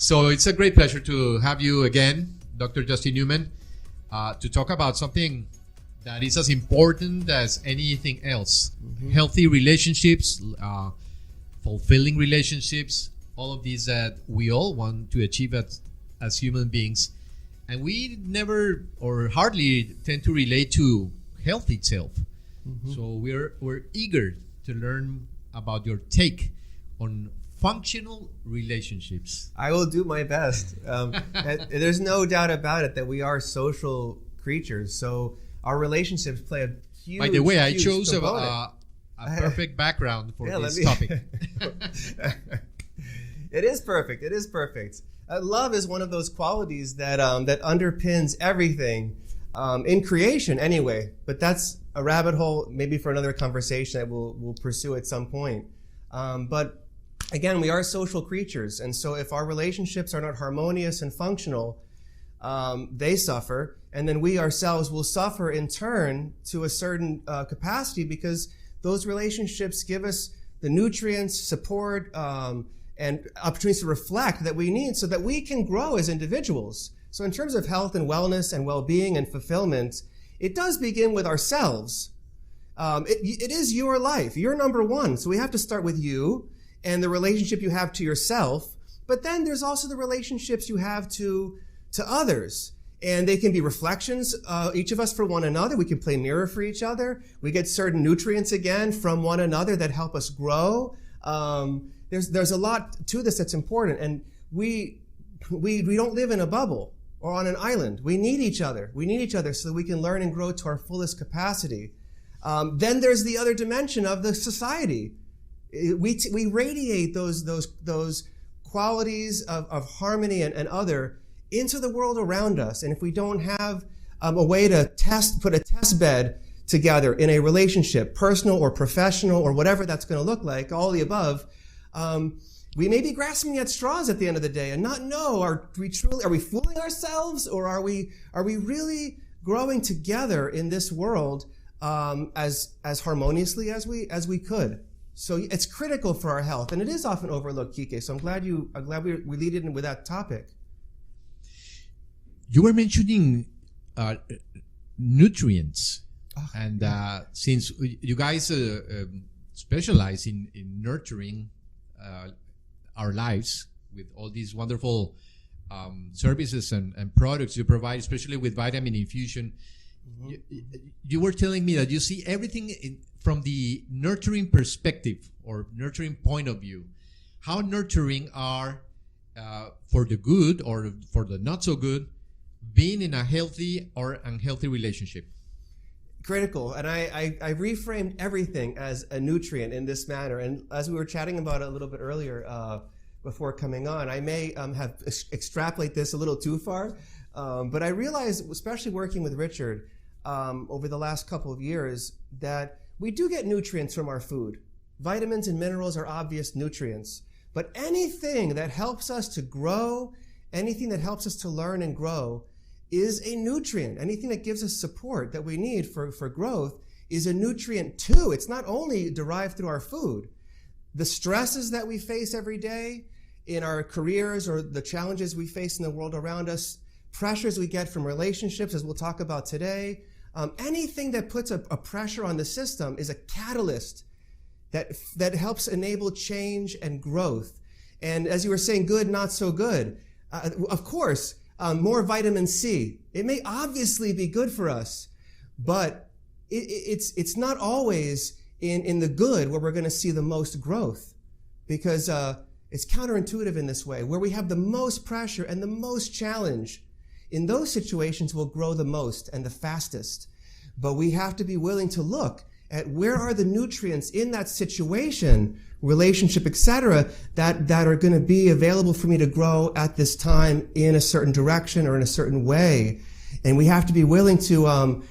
So it's a great pleasure to have you again, Dr. Justin Newman, to talk about something that is as important as anything else. Healthy relationships, fulfilling relationships, all of these that we all want to achieve as human beings. And we never or hardly tend to relate to health itself. So we're eager to learn about your take on functional relationships. I will do my best. There's no doubt about it that we are social creatures. So our relationships play a huge, by the way, I chose a perfect background for this topic. It is perfect. It is perfect. Love is one of those qualities that underpins everything in creation anyway. But that's a rabbit hole maybe for another conversation that we'll pursue at some point. But again, we are social creatures. And so if our relationships are not harmonious and functional, they suffer. And then we ourselves will suffer in turn to a certain capacity, because those relationships give us the nutrients, support, and opportunities to reflect that we need so that we can grow as individuals. So in terms of health and wellness and well-being and fulfillment, it does begin with ourselves. It is your life. You're number one. So we have to start with you and the relationship you have to yourself. But then there's also the relationships you have to others. And they can be reflections, each of us for one another. We can play mirror for each other. We get certain nutrients again from one another that help us grow. There's a lot to this that's important. And we don't live in a bubble or on an island. We need each other. We need each other so that we can learn and grow to our fullest capacity. Then there's the other dimension of the society. We radiate those qualities of harmony and other into the world around us. And if we don't have a way to put a test bed together in a relationship, personal or professional or whatever that's going to look like, all the above, we may be grasping at straws at the end of the day and not know, are we fooling ourselves, or are we really growing together in this world as harmoniously as we could? So it's critical for our health, and it is often overlooked, Kike. So I'm glad we lead in with that topic. You were mentioning nutrients, and since you guys specialize in nurturing our lives with all these wonderful services and products you provide, especially with vitamin infusion, you were telling me that you see everything from the nurturing perspective or nurturing point of view. How nurturing are for the good or for the not so good, being in a healthy or unhealthy relationship? Critical. And I reframed everything as a nutrient in this manner. And as we were chatting about it a little bit earlier before coming on, I may have extrapolate this a little too far. But I realized, especially working with Richard over the last couple of years, that we do get nutrients from our food. Vitamins and minerals are obvious nutrients. But anything that helps us to grow, anything that helps us to learn and grow, is a nutrient. Anything that gives us support that we need for growth is a nutrient too. It's not only derived through our food. The stresses that we face every day in our careers or the challenges we face in the world around us, pressures we get from relationships, as we'll talk about today, anything that puts a pressure on the system is a catalyst that helps enable change and growth. And as you were saying, good, not so good. Of course, more vitamin C. It may obviously be good for us, but it's not always in the good where we're going to see the most growth, because it's counterintuitive in this way. Where we have the most pressure and the most challenge, in those situations we'll grow the most and the fastest. But we have to be willing to look at where are the nutrients in that situation, relationship, etc., that are going to be available for me to grow at this time in a certain direction or in a certain way. And we have to be willing to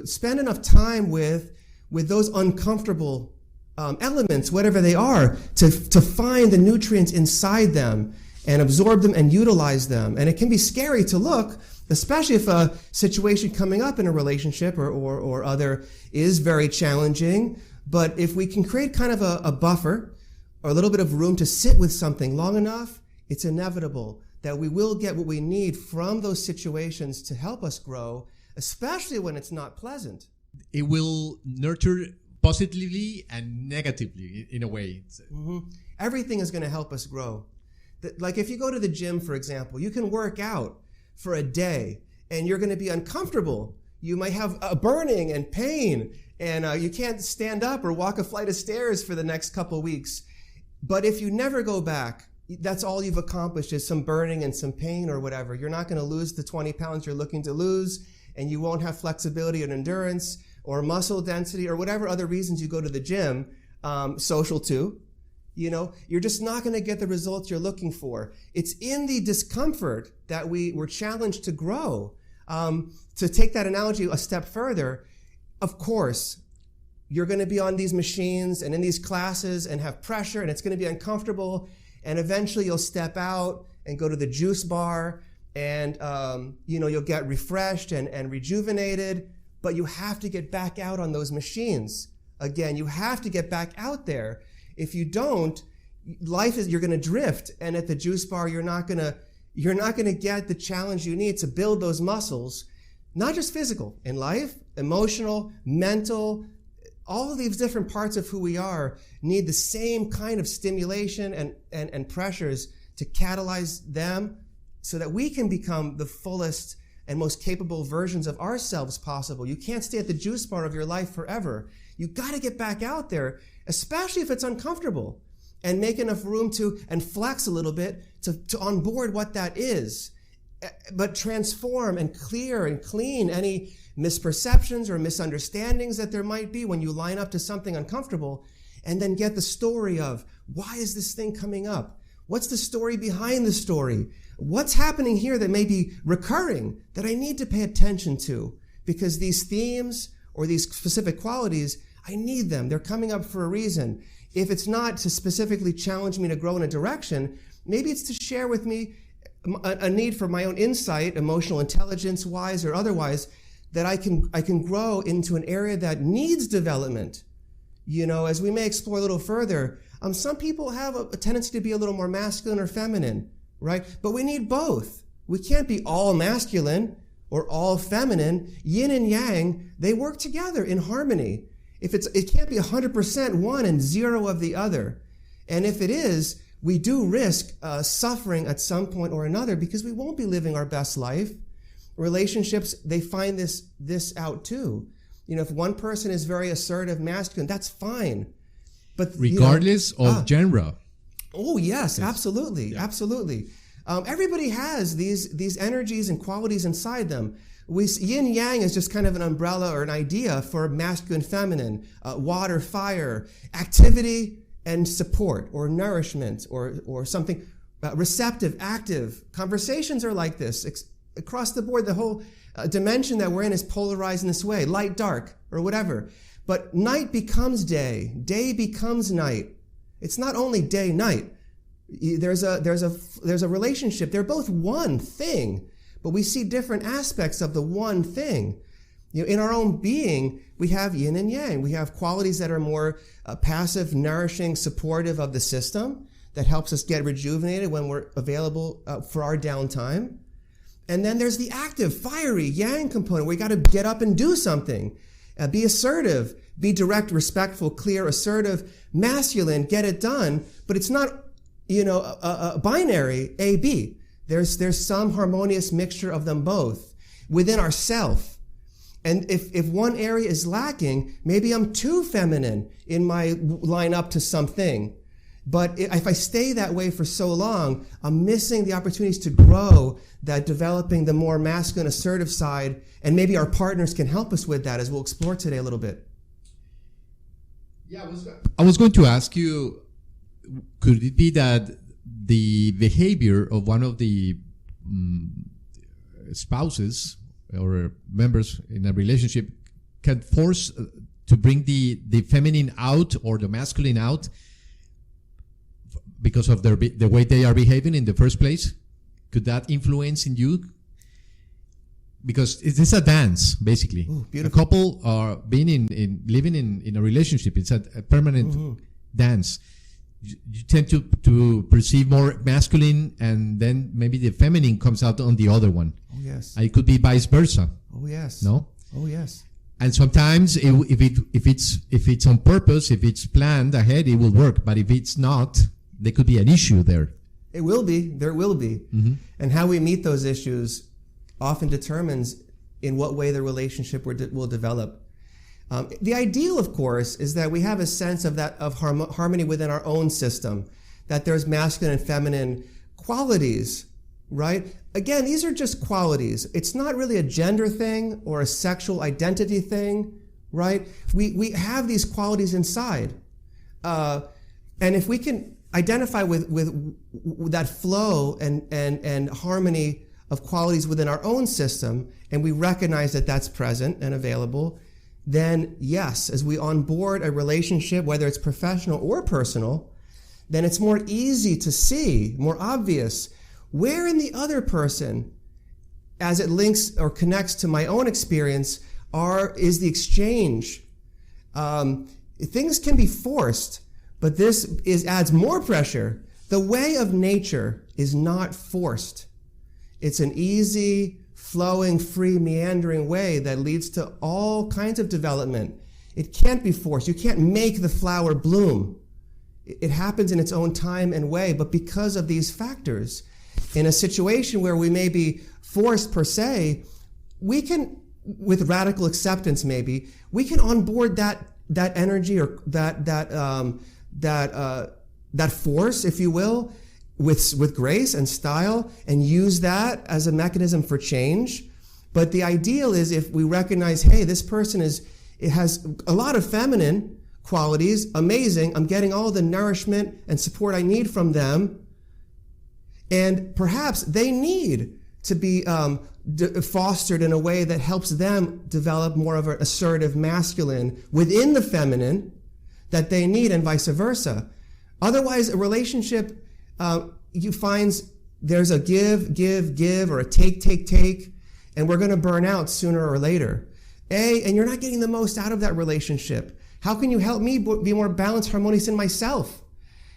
spend enough time with those uncomfortable elements, whatever they are, to find the nutrients inside them and absorb them and utilize them. And it can be scary to look, especially if a situation coming up in a relationship or other is very challenging. But if we can create kind of a buffer or a little bit of room to sit with something long enough, it's inevitable that we will get what we need from those situations to help us grow, especially when it's not pleasant. It will nurture positively and negatively in a way. Mm-hmm. Everything is going to help us grow. Like if you go to the gym, for example, you can work out for a day and you're going to be uncomfortable. You might have a burning and pain, and you can't stand up or walk a flight of stairs for the next couple of weeks. But if you never go back, that's all you've accomplished is some burning and some pain or whatever. You're not going to lose the 20 pounds you're looking to lose, and you won't have flexibility and endurance or muscle density or whatever other reasons you go to the gym, social too. You know, you're just not going to get the results you're looking for. It's in the discomfort that we were challenged to grow. To take that analogy a step further, of course, you're going to be on these machines and in these classes and have pressure, and it's going to be uncomfortable, and eventually you'll step out and go to the juice bar, and you'll get refreshed and rejuvenated, but you have to get back out on those machines. Again, you have to get back out there. If you don't, you're going to drift, and at the juice bar, you're not going to get the challenge you need to build those muscles, not just physical, in life, emotional, mental. All of these different parts of who we are need the same kind of stimulation and pressures to catalyze them so that we can become the fullest and most capable versions of ourselves possible. You can't stay at the juice bar of your life forever. You got to get back out there, especially if it's uncomfortable, and make enough room and flex a little bit to onboard what that is, but transform and clear and clean any misperceptions or misunderstandings that there might be when you line up to something uncomfortable, and then get the story of, why is this thing coming up? What's the story behind the story? What's happening here that may be recurring that I need to pay attention to? Because these themes or these specific qualities, I need them. They're coming up for a reason. If it's not to specifically challenge me to grow in a direction, maybe it's to share with me a need for my own insight, emotional intelligence wise or otherwise, that I can grow into an area that needs development. You know, as we may explore a little further, some people have a tendency to be a little more masculine or feminine, right? But we need both. We can't be all masculine or all feminine. Yin and yang, they work together in harmony. It can't be 100% one and zero of the other. And if it is, we do risk suffering at some point or another because we won't be living our best life. Relationships, they find this out too. You know, if one person is very assertive, masculine, that's fine. But regardless of genre. Oh yes, absolutely, yeah. Absolutely. Everybody has these energies and qualities inside them. Yin yang is just kind of an umbrella or an idea for masculine, feminine, water, fire, activity and support or nourishment or something receptive, active. Conversations are like this. Across the board, the whole dimension that we're in is polarized in this way, light, dark, or whatever. But night becomes day. Day becomes night. It's not only day, night. There's a relationship. They're both one thing, but we see different aspects of the one thing. You know, in our own being, we have yin and yang. We have qualities that are more passive, nourishing, supportive of the system that helps us get rejuvenated when we're available for our downtime. And then there's the active, fiery, yang component. We got to get up and do something. Be assertive, be direct, respectful, clear, assertive, masculine, get it done. But it's not, a binary, A, B. There's some harmonious mixture of them both within ourself. And if one area is lacking, maybe I'm too feminine in my line up to something. But if I stay that way for so long, I'm missing the opportunities to grow that developing the more masculine, assertive side, and maybe our partners can help us with that, as we'll explore today a little bit. Yeah, I was going to ask you, could it be that the behavior of one of the spouses or members in a relationship can force to bring the feminine out or the masculine out because of the way they are behaving in the first place? Could that influence in you? Because it is a dance, basically. Ooh, a couple are living in a relationship. It's a permanent dance. you tend to perceive more masculine, and then maybe the feminine comes out on the other one. Oh, yes. It could be vice versa. Oh, yes. No? Oh, yes. And sometimes if it's on purpose, if it's planned ahead, it will work. But if it's not, there could be an issue there. It will be. There will be. Mm-hmm. And how we meet those issues often determines in what way the relationship will develop. The ideal, of course, is that we have a sense of harmony within our own system, that there's masculine and feminine qualities, right? Again, these are just qualities. It's not really a gender thing or a sexual identity thing, right? We have these qualities inside. And if we can identify with that flow and harmony of qualities within our own system, and we recognize that that's present and available, then yes, as we onboard a relationship, whether it's professional or personal, then it's more easy to see, more obvious, where in the other person, as it links or connects to my own experience, is the exchange. Things can be forced, but this adds more pressure. The way of nature is not forced. It's an easy, flowing, free, meandering way that leads to all kinds of development. It can't be forced. You can't make the flower bloom. It happens in its own time and way, but because of these factors, in a situation where we may be forced per se, we can, with radical acceptance maybe, we can onboard that energy or that force, if you will, with grace and style, and use that as a mechanism for change. But the ideal is if we recognize, hey, this person has a lot of feminine qualities, amazing, I'm getting all the nourishment and support I need from them, and perhaps they need to be fostered in a way that helps them develop more of an assertive masculine within the feminine that they need, and vice versa. Otherwise, a relationship, you find there's a give, or a take, and we're going to burn out sooner or later. And you're not getting the most out of that relationship. How can you help me be more balanced, harmonious in myself?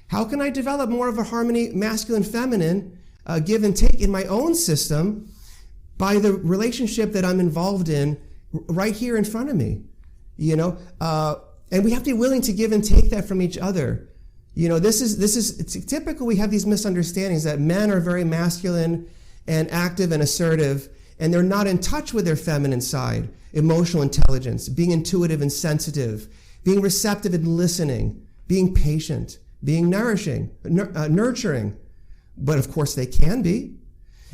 How can I develop more of a harmony, masculine, feminine, give and take in my own system by the relationship that I'm involved in right here in front of me? And we have to be willing to give and take that from each other. It's typical. We have these misunderstandings that men are very masculine and active and assertive, and they're not in touch with their feminine side, emotional intelligence, being intuitive and sensitive, being receptive and listening, being patient, being nurturing. But of course they can be.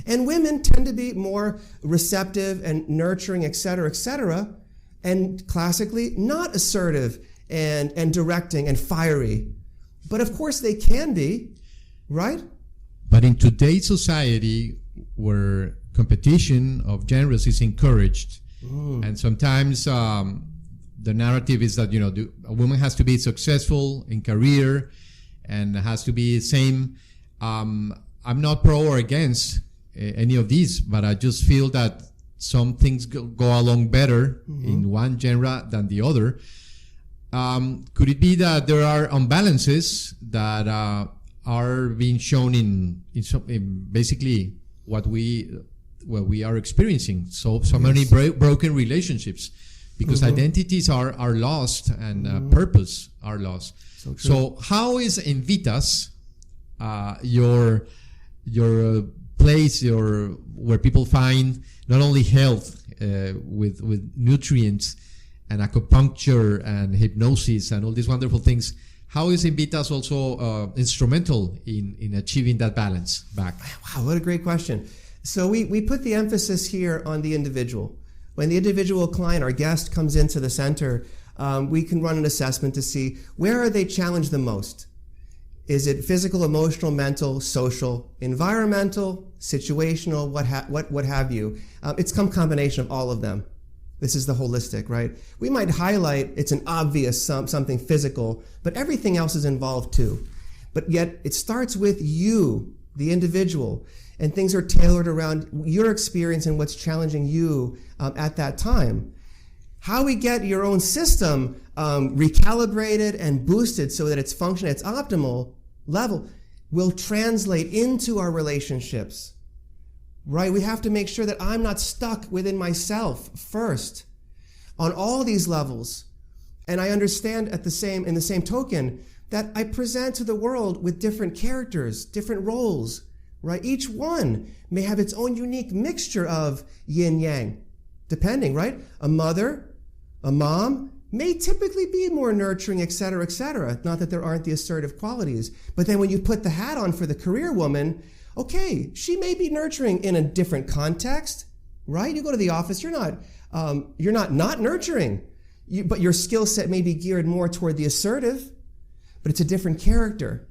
And women tend to be more receptive and nurturing, et cetera, and classically not assertive and directing and fiery. But of course they can be, right? But in today's society, where competition of genres is encouraged, and sometimes the narrative is that a woman has to be successful in career and has to be the same. I'm not pro or against any of these, but I just feel that some things go along better in one genre than the other. Could it be that there are imbalances that are being shown in basically what we are experiencing? So many broken relationships because identities are lost and purpose are lost. So how is INVITAS your place, where people find not only health with nutrients and acupuncture and hypnosis and all these wonderful things? How is INVITAS also instrumental in achieving that balance back? Wow, what a great question. So we put the emphasis here on the individual. When the individual client, our guest, comes into the center, we can run an assessment to see where are they challenged the most. Is it physical, emotional, mental, social, environmental, situational, what have you? It's some combination of all of them. This is the holistic, right? We might highlight it's an obvious something physical, but everything else is involved too. But yet it starts with you, the individual, and things are tailored around your experience and what's challenging you at that time. How we get your own system recalibrated and boosted so that it's functioning, it's optimal, level will translate into our relationships, right? We have to make sure that I'm not stuck within myself first on all these levels. And I understand in the same token that I present to the world with different characters, different roles, right? Each one may have its own unique mixture of yin yang, depending, right? A mother, a mom may typically be more nurturing, et cetera, et cetera. Not that there aren't the assertive qualities. But then when you put the hat on for the career woman, okay, she may be nurturing in a different context, right? You go to the office, you're not nurturing, but your skill set may be geared more toward the assertive, but it's a different character.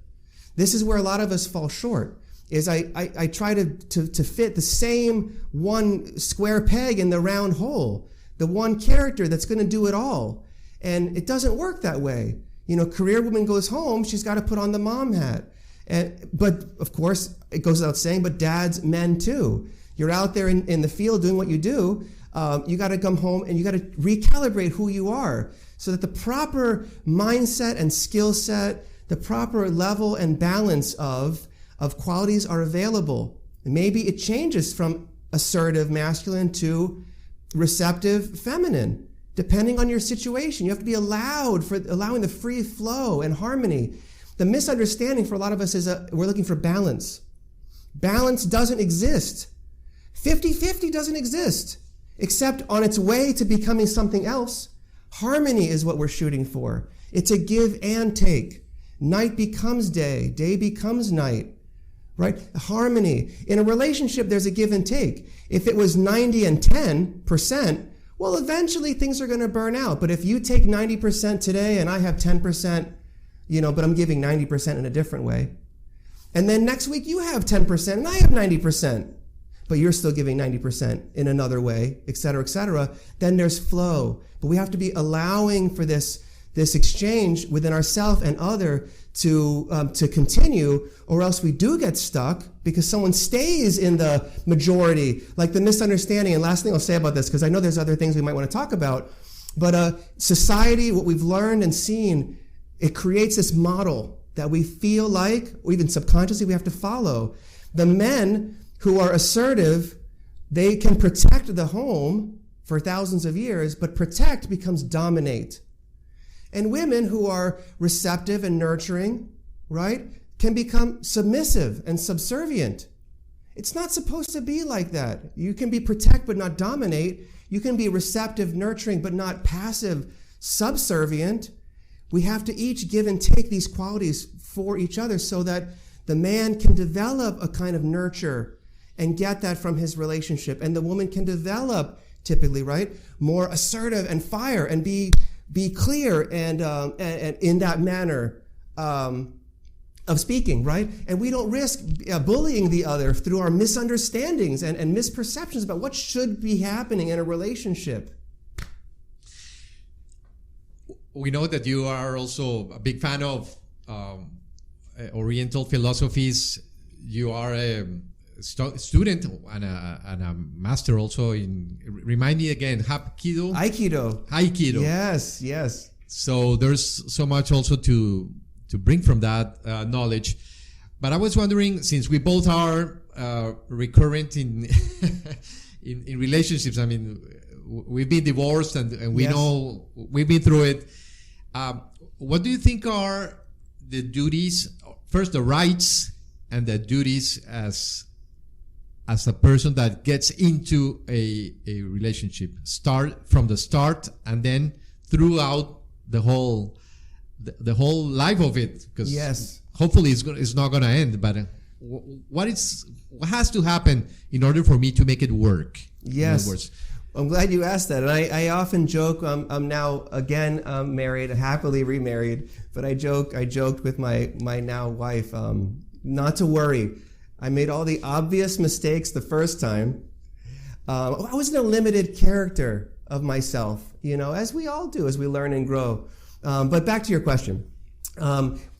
This is where a lot of us fall short, is I try to fit the same one square peg in the round hole, the one character that's going to do it all. And it doesn't work that way. You know, career woman goes home, she's got to put on the mom hat. But of course, it goes without saying, but dads, men too. You're out there in the field doing what you do. You got to come home and you got to recalibrate who you are so that the proper mindset and skill set, the proper level and balance of qualities are available. And maybe it changes from assertive masculine to receptive feminine, depending on your situation. You have to be allowing the free flow and harmony. The misunderstanding for a lot of us is we're looking for balance. Balance doesn't exist. 50-50 doesn't exist, except on its way to becoming something else. Harmony is what we're shooting for. It's a give and take. Night becomes day. Day becomes night. Right? Harmony. In a relationship, there's a give and take. If it was 90 and 10%, well, eventually things are going to burn out. But if you take 90% today and I have 10%, but I'm giving 90% in a different way. And then next week you have 10% and I have 90%, but you're still giving 90% in another way, et cetera, then there's flow. But we have to be allowing for this exchange within ourselves and other to continue, or else we do get stuck because someone stays in the majority, like the misunderstanding. And last thing I'll say about this, because I know there's other things we might want to talk about, but society, what we've learned and seen, it creates this model that we feel like, or even subconsciously, we have to follow. The men who are assertive, they can protect the home for thousands of years, but protect becomes dominate. And women who are receptive and nurturing, right, can become submissive and subservient. It's not supposed to be like that. You can be protect but not dominate. You can be receptive, nurturing, but not passive, subservient. We have to each give and take these qualities for each other so that the man can develop a kind of nurture and get that from his relationship. And the woman can develop, typically, right, more assertive and fire and be clear and in that manner of speaking, right? And we don't risk bullying the other through our misunderstandings and misperceptions about what should be happening in a relationship. We know that you are also a big fan of Oriental philosophies. You are a student and a master also in, remind me again, Aikido. Yes. So there's so much also to bring from that knowledge. But I was wondering, since we both are recurrent in in relationships, I mean, we've been divorced and we know we've been through it. What do you think are the duties, first the rights and the duties as a person that gets into a relationship, start from the start and then throughout the whole life of it, because hopefully it's not going to end, but what has to happen in order for me to make it work? Yes. I'm glad you asked that. And I often joke, I'm now again married, happily remarried, but I joked with my now wife, not to worry. I made all the obvious mistakes the first time. I wasn't a limited character of myself, as we all do as we learn and grow. But back to your question.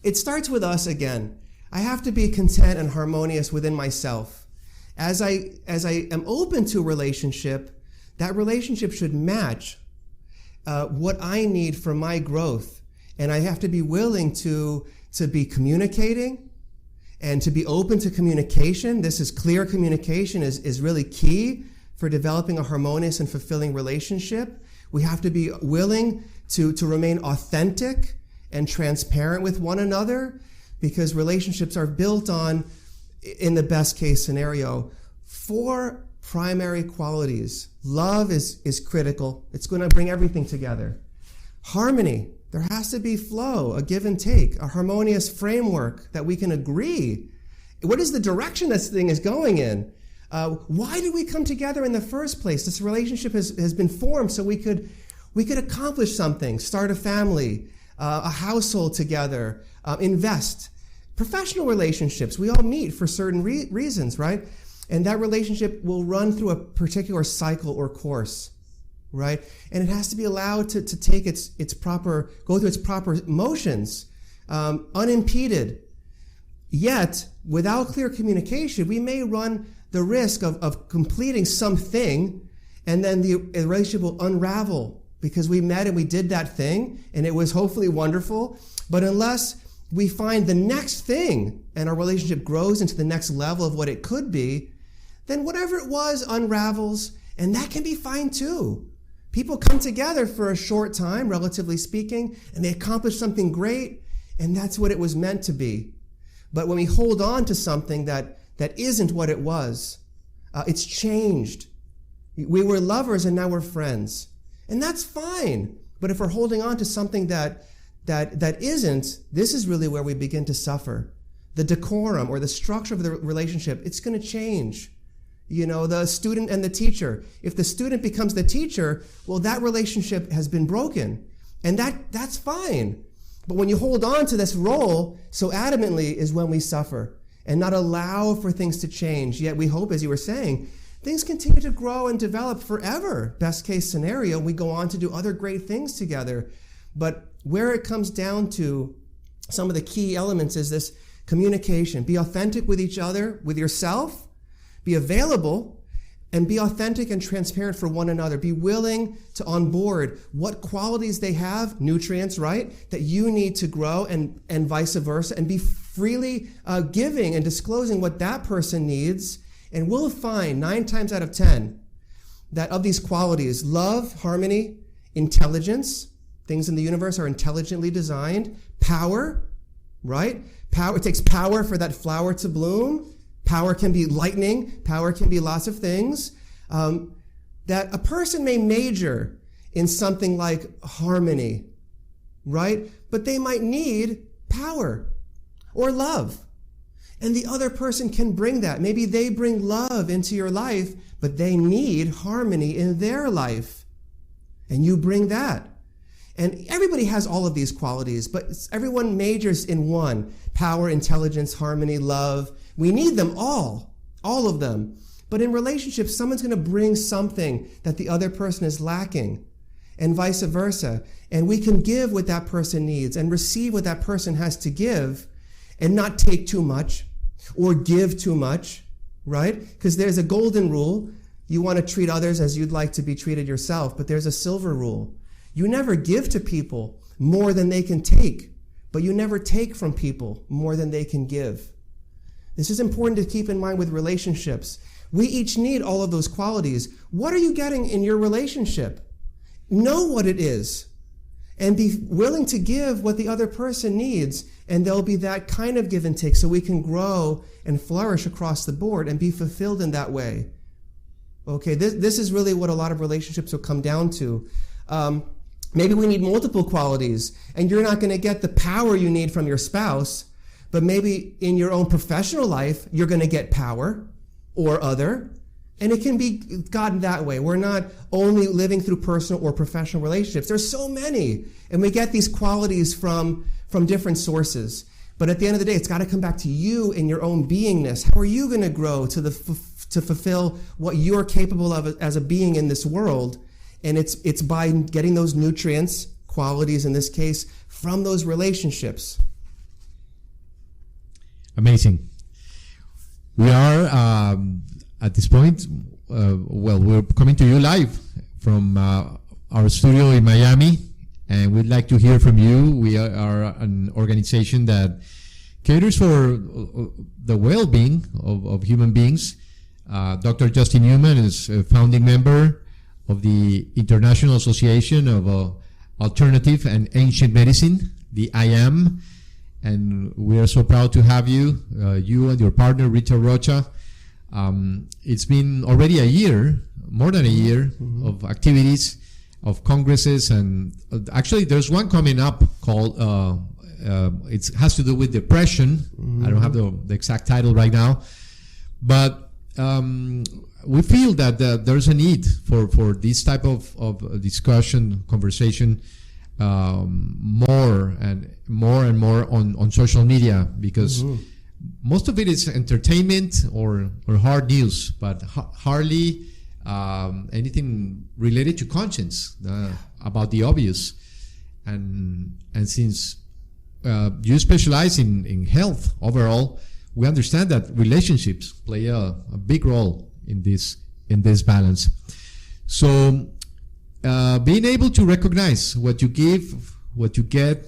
It starts with us again. I have to be content and harmonious within myself. As I am open to a relationship, that relationship should match what I need for my growth And I have to be willing to be communicating and to be open to communication. This is clear communication is really key for developing a harmonious and fulfilling relationship. We have to be willing to remain authentic and transparent with one another, because relationships are built on, in the best case scenario, 4 primary qualities. Love is critical. It's going to bring everything together. Harmony. There has to be flow, a give and take, a harmonious framework that we can agree. What is the direction this thing is going in? Why did we come together in the first place? This relationship has been formed so we could accomplish something, start a family, a household together, invest. Professional relationships, we all meet for certain reasons, right? And that relationship will run through a particular cycle or course, right? And it has to be allowed to take go through its proper motions, unimpeded. Yet, without clear communication, we may run the risk of completing something, and then the relationship will unravel because we met and we did that thing, and it was hopefully wonderful. But unless we find the next thing and our relationship grows into the next level of what it could be, then whatever it was unravels, and that can be fine too. People come together for a short time, relatively speaking, and they accomplish something great, and that's what it was meant to be. But when we hold on to something that isn't what it was, it's changed. We were lovers and now we're friends. And that's fine. But if we're holding on to something that isn't, this is really where we begin to suffer. The decorum or the structure of the relationship, it's going to change. You know, the student and the teacher. If the student becomes the teacher, well, that relationship has been broken. And that's fine. But when you hold on to this role so adamantly is when we suffer and not allow for things to change. Yet we hope, as you were saying, things continue to grow and develop forever. Best case scenario, we go on to do other great things together. But where it comes down to some of the key elements is this communication. Be authentic with each other, with yourself. Be available and be authentic and transparent for one another. Be willing to onboard what qualities they have, nutrients, right, that you need to grow and vice versa, and be freely giving and disclosing what that person needs. And we'll find 9 times out of 10 that of these qualities, love, harmony, intelligence, things in the universe are intelligently designed, power, right? Power, it takes power for that flower to bloom. Power can be lightning. Power can be lots of things. That a person may major in something like harmony, right? But they might need power or love. And the other person can bring that. Maybe they bring love into your life, but they need harmony in their life. And you bring that. And everybody has all of these qualities, but everyone majors in one. Power, intelligence, harmony, love. We need them all of them. But in relationships, someone's going to bring something that the other person is lacking, and vice versa. And we can give what that person needs and receive what that person has to give and not take too much or give too much, right? Because there's a golden rule. You want to treat others as you'd like to be treated yourself, but there's a silver rule. You never give to people more than they can take, but you never take from people more than they can give. This is important to keep in mind with relationships. We each need all of those qualities. What are you getting in your relationship? Know what it is and be willing to give what the other person needs, and there'll be that kind of give and take so we can grow and flourish across the board and be fulfilled in that way. Okay, this is really what a lot of relationships will come down to. Maybe we need multiple qualities, and you're not going to get the power you need from your spouse, but maybe in your own professional life, you're going to get power or other, and it can be gotten that way. We're not only living through personal or professional relationships. There's so many, and we get these qualities from different sources. But at the end of the day, it's got to come back to you in your own beingness. How are you going to grow to fulfill what you're capable of as a being in this world? And it's by getting those nutrients, qualities in this case, from those relationships. Amazing. We are at this point, we're coming to you live from our studio in Miami, and we'd like to hear from you. We are an organization that caters for the well-being of human beings. Dr. Justin Newman is a founding member of the International Association of Alternative and Ancient Medicine, the IAAM, and we are so proud to have you, you and your partner, Rita Rocha. It's been already a year, more than a year, of activities, of congresses, and actually there's one coming up called, it has to do with depression. I don't have the exact title right now, but we feel that there's a need for this type of discussion, conversation, more and more on social media, because most of it is entertainment or hard news, but hardly anything related to conscience, about the obvious. And since you specialize in health overall, we understand that relationships play a big role in this balance. So being able to recognize what you give, what you get,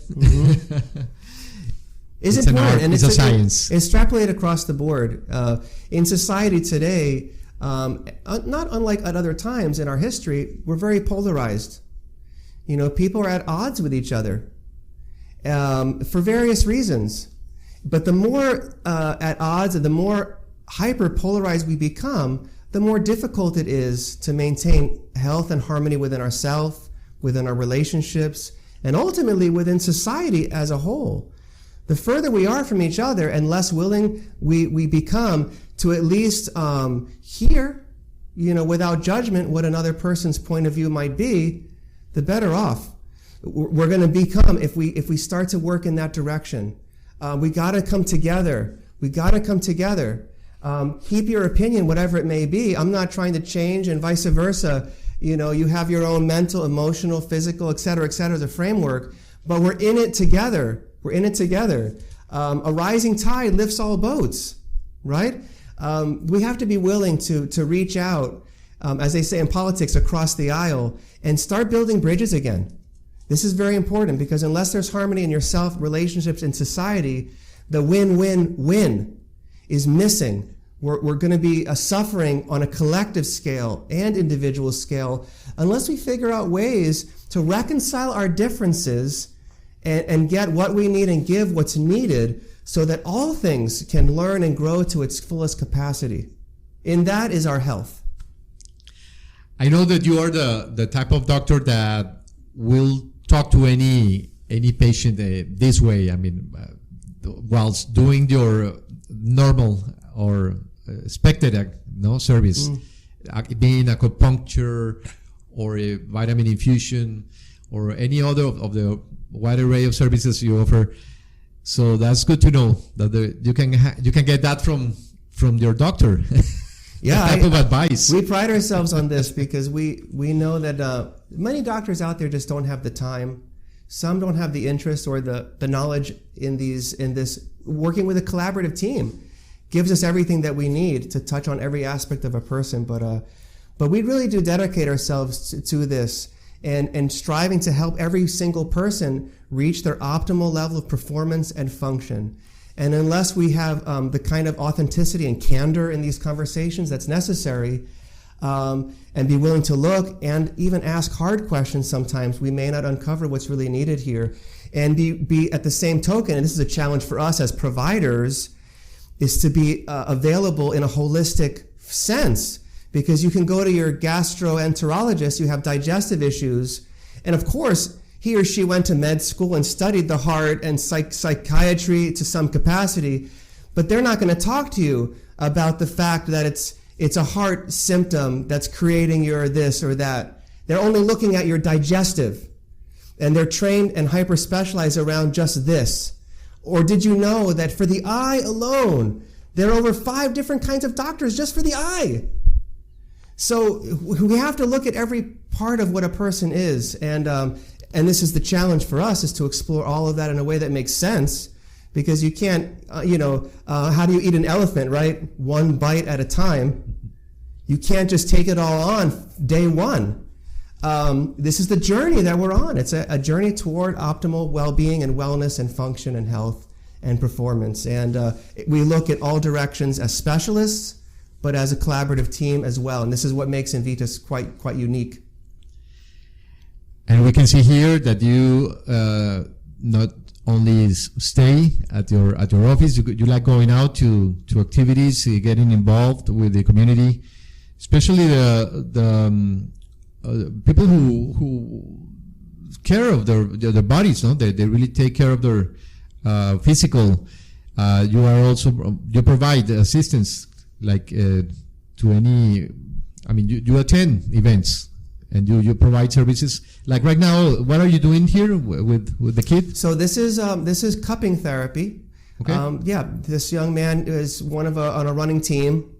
is it's important, an art, and it's a science. Extrapolate across the board. In society today, not unlike at other times in our history, we're very polarized. You know, people are at odds with each other for various reasons. But the more at odds and the more hyper-polarized we become, the more difficult it is to maintain health and harmony within ourselves, within our relationships, and ultimately within society as a whole. The further we are from each other and less willing we become to at least hear, without judgment, what another person's point of view might be, the better off we're going to become if we start to work in that direction. We got to come together. Keep your opinion, whatever it may be. I'm not trying to change, and vice versa. You have your own mental, emotional, physical, et cetera, the framework, but we're in it together. A rising tide lifts all boats, right? We have to be willing to reach out, as they say in politics, across the aisle, and start building bridges again. This is very important, because unless there's harmony in yourself, relationships, and society, the win-win-win is missing. We're going to be suffering on a collective scale and individual scale unless we figure out ways to reconcile our differences and get what we need and give what's needed so that all things can learn and grow to its fullest capacity. And that is our health. I know that you are the type of doctor that will talk to any patient this way. I mean, whilst doing your normal or expected service, being acupuncture or a vitamin infusion or any other of the wide array of services you offer. So that's good to know that you can get that from your doctor. Yeah, that type of advice. We pride ourselves on this because we know that many doctors out there just don't have the time. Some don't have the interest or the knowledge in this. Working with a collaborative team gives us everything that we need to touch on every aspect of a person. But we really do dedicate ourselves to this and striving to help every single person reach their optimal level of performance and function. And unless we have the kind of authenticity and candor in these conversations that's necessary, and be willing to look and even ask hard questions sometimes, we may not uncover what's really needed here. And be at the same token, and this is a challenge for us as providers, is to be available in a holistic sense. Because you can go to your gastroenterologist, you have digestive issues, and of course, he or she went to med school and studied the heart and psychiatry to some capacity, but they're not going to talk to you about the fact that it's a heart symptom that's creating your this or that. They're only looking at your digestive, and they're trained and hyper-specialized around just this. Or did you know that for the eye alone, there are over 5 different kinds of doctors just for the eye? So we have to look at every part of what a person is, and this is the challenge for us, is to explore all of that in a way that makes sense, because you can't, how do you eat an elephant, right? One bite at a time. You can't just take it all on day one. this is the journey that we're on. It's a journey toward optimal well-being and wellness and function and health and performance. And we look at all directions as specialists, but as a collaborative team as well. And this is what makes INVITAS quite unique. And we can see here that you not only stay at your office, you like going out to activities, getting involved with the community, especially the people who care of their bodies. No, they really take care of their physical. You provide assistance like to any. I mean, you attend events. And you provide services. Like right now, what are you doing here with the kid? So this is cupping therapy. Okay. This young man is on a running team,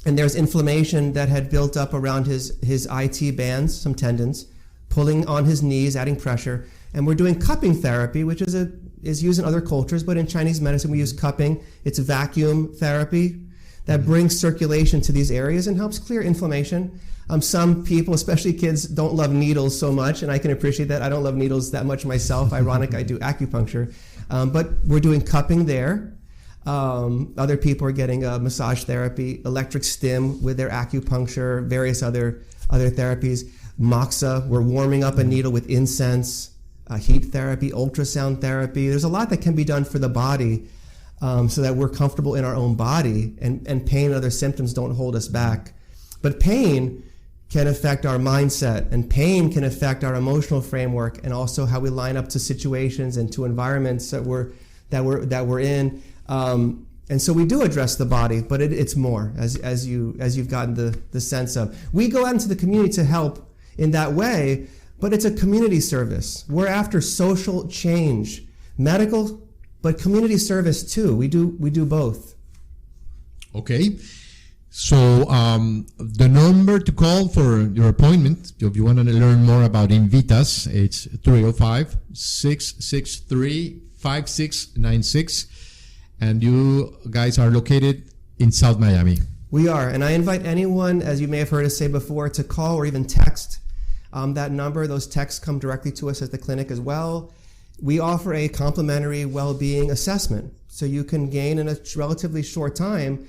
and there's inflammation that had built up around his IT bands, some tendons, pulling on his knees, adding pressure. And we're doing cupping therapy, which is used in other cultures, but in Chinese medicine we use cupping. It's vacuum therapy that brings circulation to these areas and helps clear inflammation. Some people, especially kids, don't love needles so much, and I can appreciate that. I don't love needles that much myself. Ironic, I do acupuncture. But we're doing cupping there. Other people are getting massage therapy, electric stim with their acupuncture, various other therapies. Moxa, we're warming up a needle with incense, heat therapy, ultrasound therapy. There's a lot that can be done for the body so that we're comfortable in our own body, and pain and other symptoms don't hold us back. But pain can affect our mindset, and pain can affect our emotional framework, and also how we line up to situations and to environments that we're in. And so we do address the body, but it's more, as you've gotten the sense of. We go out into the community to help in that way, but it's a community service. We're after social change, medical, but community service too. We do both. Okay. So the number to call for your appointment, if you want to learn more about INVITAS, it's 305-663-5696. And you guys are located in South Miami. We are. And I invite anyone, as you may have heard us say before, to call or even text that number. Those texts come directly to us at the clinic as well. We offer a complimentary well-being assessment. So you can gain in a relatively short time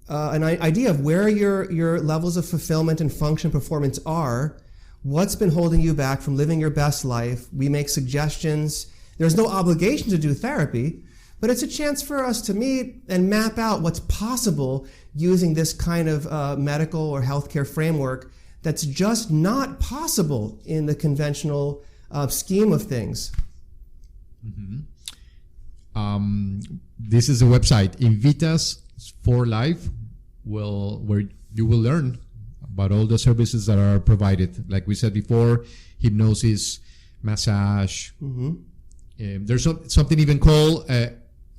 an idea of where your levels of fulfillment and function performance are, what's been holding you back from living your best life. We make suggestions. There's no obligation to do therapy, but it's a chance for us to meet and map out what's possible using this kind of medical or healthcare framework that's just not possible in the conventional scheme of things. Mm-hmm. This is a website, invitasforlife, where you will learn about all the services that are provided. Like we said before, hypnosis, massage. Mm-hmm. There's something even called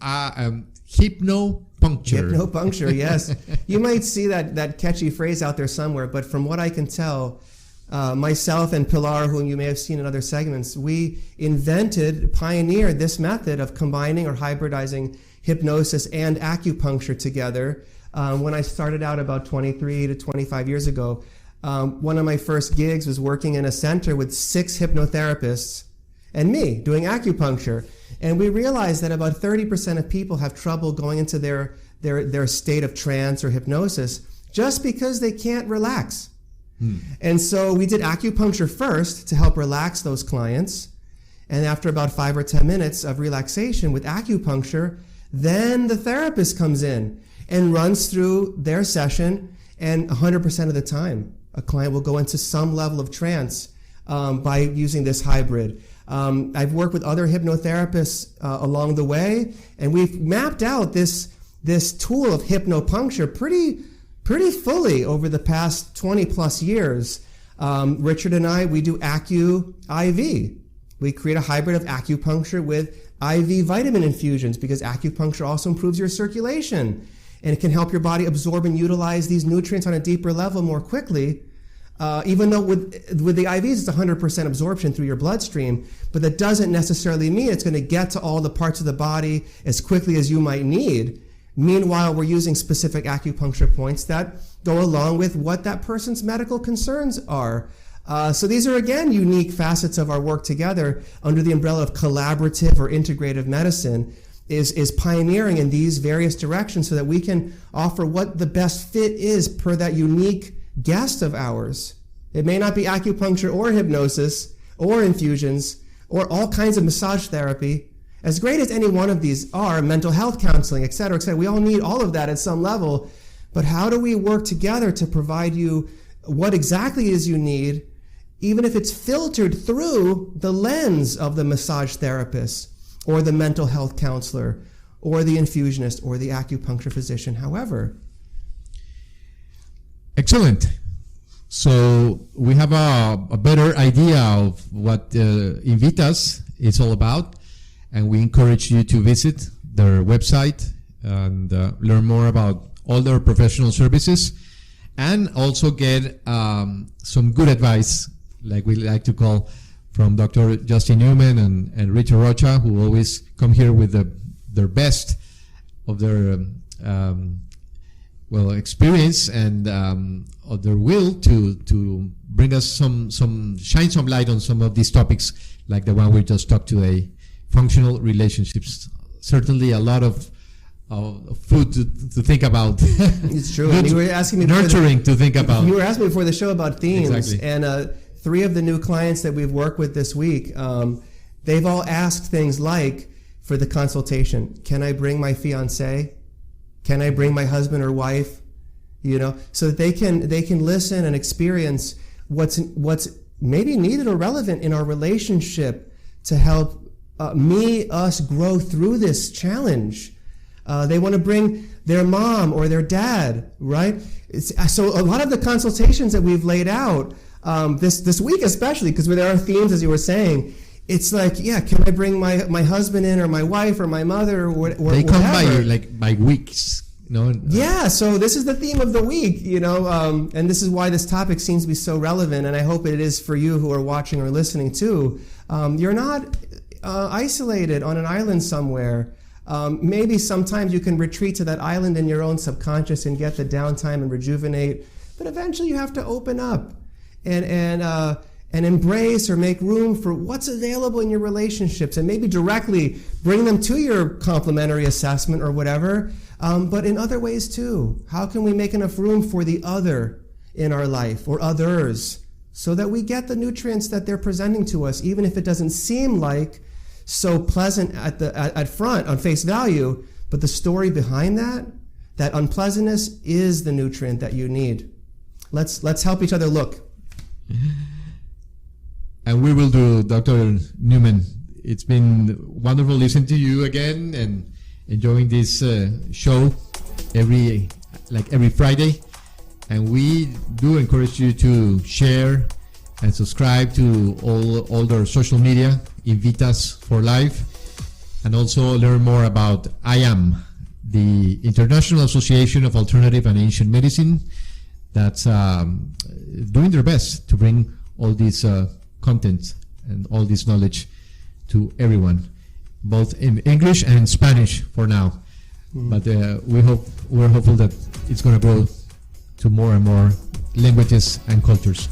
hypnopuncture. Hypnopuncture, yes. You might see that catchy phrase out there somewhere, but from what I can tell, myself and Pilar, whom you may have seen in other segments, we pioneered this method of combining or hybridizing hypnosis and acupuncture together. When I started out about 23 to 25 years ago, one of my first gigs was working in a center with 6 hypnotherapists and me doing acupuncture. And we realized that about 30% of people have trouble going into their state of trance or hypnosis just because they can't relax. And so we did acupuncture first to help relax those clients. And after about 5 or 10 minutes of relaxation with acupuncture, then the therapist comes in and runs through their session. And 100% of the time, a client will go into some level of trance by using this hybrid. I've worked with other hypnotherapists along the way, and we've mapped out this tool of hypnopuncture pretty fully over the past 20 plus years. Richard and I, we do IV. We create a hybrid of acupuncture with IV vitamin infusions because acupuncture also improves your circulation, and it can help your body absorb and utilize these nutrients on a deeper level more quickly. Even though with the IVs, it's 100% absorption through your bloodstream, but that doesn't necessarily mean it's going to get to all the parts of the body as quickly as you might need. Meanwhile, we're using specific acupuncture points that go along with what that person's medical concerns are. So these are, again, unique facets of our work together under the umbrella of collaborative or integrative medicine is pioneering in these various directions so that we can offer what the best fit is per that unique guest of ours. It may not be acupuncture or hypnosis or infusions or all kinds of massage therapy. As great as any one of these are, mental health counseling, et cetera, we all need all of that at some level. But how do we work together to provide you what exactly is you need, even if it's filtered through the lens of the massage therapist or the mental health counselor or the infusionist or the acupuncture physician, however. Excellent. So we have a better idea of what INVITAS is all about, and we encourage you to visit their website and learn more about all their professional services, and also get some good advice, like we like to call, from Dr. Justin Newman and Richard Rocha, who always come here with their best of their experience and of their will to bring us shine some light on some of these topics, like the one we just talked today, functional relationships. Certainly a lot of food to think about. It's true. And you were asking me nurturing to think about. You were asking me before the show about themes, exactly. And 3 of the new clients that we've worked with this week, they've all asked things like, for the consultation, can I bring my fiance? Can I bring my husband or wife? So that they can listen and experience what's maybe needed or relevant in our relationship to help us grow through this challenge. They want to bring their mom or their dad, right? So a lot of the consultations that we've laid out this week, especially because there are themes, as you were saying. It's like, yeah, can I bring my husband in, or my wife, or my mother, or whatever? They come by weeks. Yeah, so this is the theme of the week, and this is why this topic seems to be so relevant, and I hope it is for you who are watching or listening too. You're not isolated on an island somewhere. Maybe sometimes you can retreat to that island in your own subconscious and get the downtime and rejuvenate, but eventually you have to open up and embrace or make room for what's available in your relationships, and maybe directly bring them to your complimentary assessment or whatever, but in other ways too. How can we make enough room for the other in our life, or others, so that we get the nutrients that they're presenting to us, even if it doesn't seem like so pleasant at front on face value, but the story behind that unpleasantness is the nutrient that you need. Let's help each other look. And we will do, Dr. Newman. It's been wonderful listening to you again and enjoying this show every Friday. And we do encourage you to share and subscribe to all their social media, invitasforlife, and also learn more about iaaam, the International Association of Alternative and Ancient Medicine, that's doing their best to bring all these content and all this knowledge to everyone, both in English and Spanish for now. But we're hopeful that it's going to grow to more and more languages and cultures.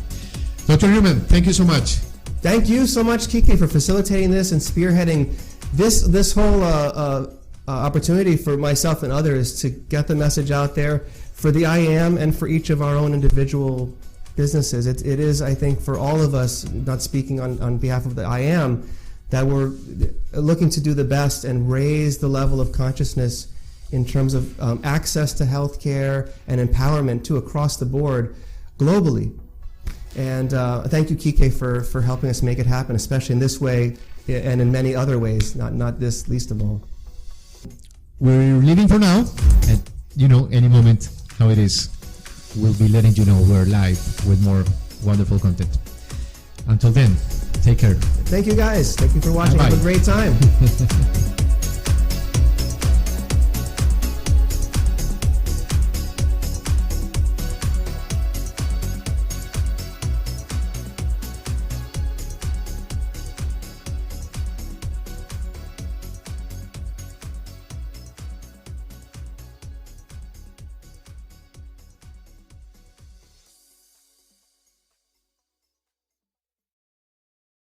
Dr. Newman, thank you so much. Thank you so much, Kike, for facilitating this and spearheading this whole opportunity for myself and others to get the message out there for the iaaam and for each of our own individual businesses. It is, I think, for all of us, not speaking on behalf of the iaaam, that we're looking to do the best and raise the level of consciousness in terms of access to healthcare and empowerment too across the board globally. And thank you, Kike, for helping us make it happen, especially in this way and in many other ways, not this least of all. We're leaving for now, and any moment how it is, we'll be letting you know we're live with more wonderful content. Until then, take care. Thank you, guys. Thank you for watching. Bye-bye. Have a great time.